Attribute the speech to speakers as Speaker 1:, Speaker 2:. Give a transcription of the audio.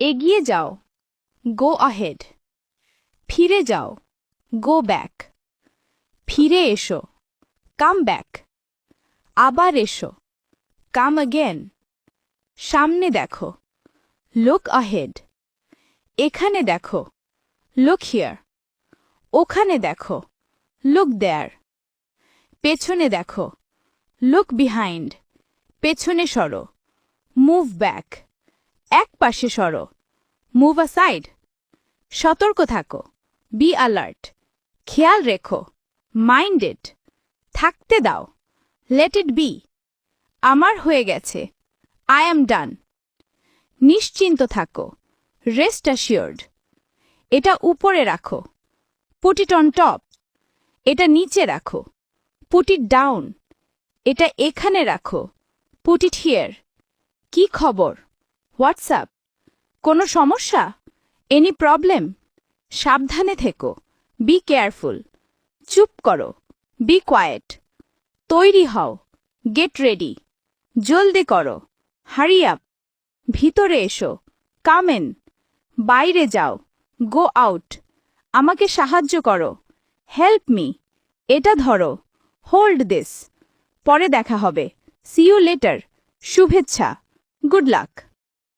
Speaker 1: এগিয়ে যাও, গো আহেড। ফিরে যাও, গো ব্যাক। ফিরে এসো, কাম ব্যাক। আবার এসো, কাম অ্যাগেন। সামনে দেখো, লুক আহেড। এখানে দেখো, লুক হিয়ার। ওখানে দেখো, লুক দেয়ার। পেছনে দেখো, লুক বিহাইন্ড। পেছনে সরো, মুভ ব্যাক। এক পাশে সরো, মুভ আসাইড। সতর্ক থাকো, বি অ্যালার্ট। খেয়াল রেখো, মাইন্ড ইট। থাকতে দাও, লেট ইট বি। আমার হয়ে গেছে, আই অ্যাম ডান। নিশ্চিন্ত থাকো, রেস্ট অ্যাসিওর্ড। এটা উপরে রাখো, পুট ইট অন টপ। এটা নিচে রাখো, পুট ইট ডাউন। এটা এখানে রাখো, পুট ইট হিয়ার। কি খবর? হোয়াটসঅ্যাপ? কোনো সমস্যা? Any problem? সাবধানে থেকো, বি কেয়ারফুল। চুপ করো, বি কোয়েট। তৈরি হও, গেট রেডি। জলদি করো, হারি আপ। ভিতরে এসো, কাম ইন। বাইরে যাও, গো আউট। আমাকে সাহায্য করো, হেল্প মি। এটা ধরো, হোল্ড দিস। পরে দেখা হবে, সি ইউ লেটার। শুভেচ্ছা, গুড লাক।